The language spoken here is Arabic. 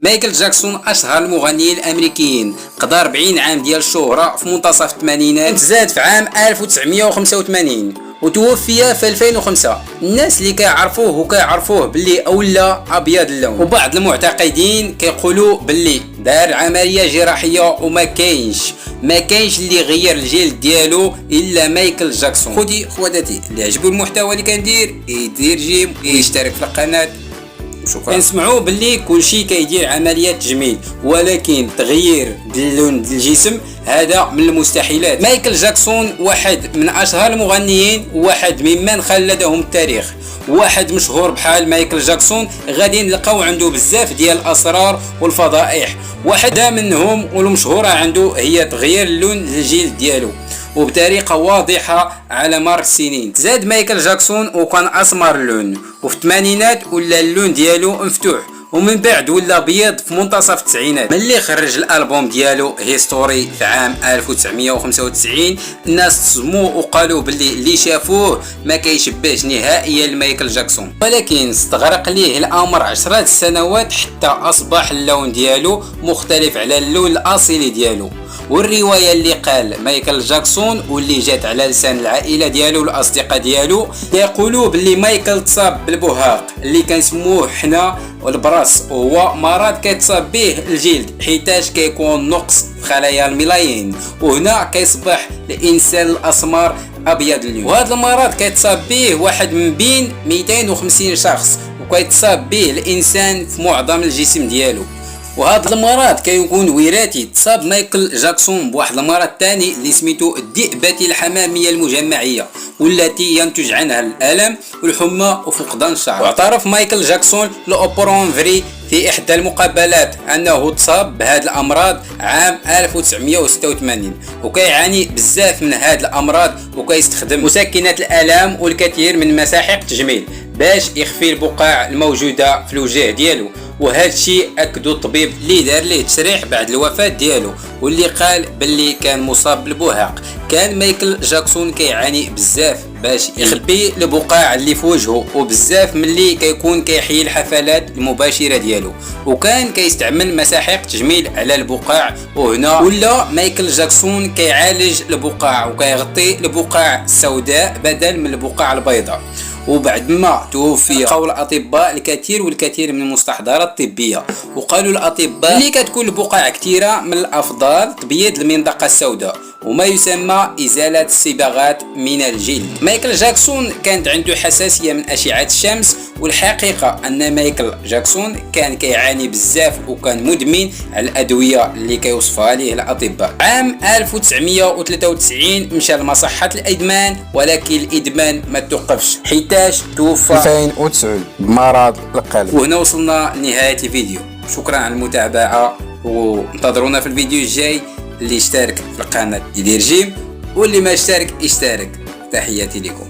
مايكل جاكسون اشهر المغنيين الامريكيين، قضى 40 عام ديال الشهرة في منتصف الثمانينات، تزاد في عام 1985 وتوفي في 2005. الناس اللي كيعرفوه باللي اولا ابيض اللون، وبعض المعتقدين كيقولوا باللي دار عمليه جراحيه وما كاينش اللي غير الجلد ديالو الا مايكل جاكسون. خدي خواتاتي اللي عجبو المحتوى اللي كندير يدير جيم ويشترك في القناه. شكرا. كنسمعوا باللي كلشي كيدير عمليات تجميل، ولكن تغيير اللون ديال الجسم هذا من المستحيلات. مايكل جاكسون واحد من اشهر المغنيين، واحد ممن خلدهم التاريخ. واحد مشهور بحال مايكل جاكسون غادي نلقاو عنده بزاف ديال الاسرار والفضائح، واحدة منهم والمشهورة عنده هي تغيير اللون الجلد ديالو وبطريقه واضحه على مر السنين. زاد مايكل جاكسون وكان اسمر اللون، وفي الثمانينات ولا اللون ديالو مفتوح، ومن بعد ولا ابيض في منتصف التسعينات. ملي خرج الالبوم ديالو هيستوري في عام 1995 الناس تصدموا وقالوا باللي اللي شافوه ما كيشبهش نهائيا لمايكل جاكسون، ولكن استغرق ليه الامر 10 سنوات حتى اصبح اللون ديالو مختلف على اللون الاصلي ديالو. والروايه اللي قال مايكل جاكسون واللي جات على لسان العائله ديالو والاصدقاء ديالو يقولوا باللي مايكل تصاب بالبهاق اللي كنسموه حنا والبراس، وهو مرض كيتصاب به الجلد حيتاش كيكون نقص في خلايا الميلاين، وهنا كيصبح الانسان الاسمر ابيض اللون. وهذا المرض كيتصاب به واحد من بين 250 شخص، وكيتصاب به الانسان في معظم الجسم ديالو. وهذا المرض كيكون وراثي. تصاب مايكل جاكسون بواحد المرض ثاني اللي سميتو الذئبة الحمامية المجمعية، والتي ينتج عنها الألم والحمى وفقدان الشعر. واعترف مايكل جاكسون لأوبرونفري في إحدى المقابلات أنه تصاب بهذه الأمراض عام 1986 وكيعاني بزاف من هذه الأمراض، وكيستخدم مسكنات الآلام والكثير من مساحق التجميل باش يخفي البقع الموجودة في الوجه ديالو. وهذا الشيء اكدو الطبيب اللي دار ليه تشريح بعد الوفاه ديالو، واللي قال باللي كان مصاب بالبهاق. كان مايكل جاكسون كيعاني بزاف باش يخبي البقع اللي في وجهه، وبزاف ملي كيكون كيحيي الحفلات المباشره ديالو، وكان كيستعمل مساحق تجميل على البقع. وهنا ولا مايكل جاكسون كيعالج البقع وكيغطي البقع السوداء بدل من البقع البيضاء. وبعد ما توفي قول الاطباء الكثير والكثير من المستحضرات الطبيه، وقالوا الاطباء اللي كتكون البقع كثيره من الافضل تبييض المنطقه السوداء وما يسمى ازاله الصبغات من الجلد. مايكل جاكسون كانت عنده حساسيه من اشعه الشمس، والحقيقه ان مايكل جاكسون كان كيعاني بزاف وكان مدمن على الادويه اللي كيوصفها ليه الاطباء. عام 1993 مشى لمصحه الادمان، ولكن الادمان ما توقفش حيتاش توفى 2009 بمرض القلب. وهنا وصلنا لنهايه الفيديو. شكرا على المتابعه، وانتظرونا في الفيديو الجاي. اللي اشترك في القناه يدير جيم، واللي ما اشترك يشترك. تحياتي لكم.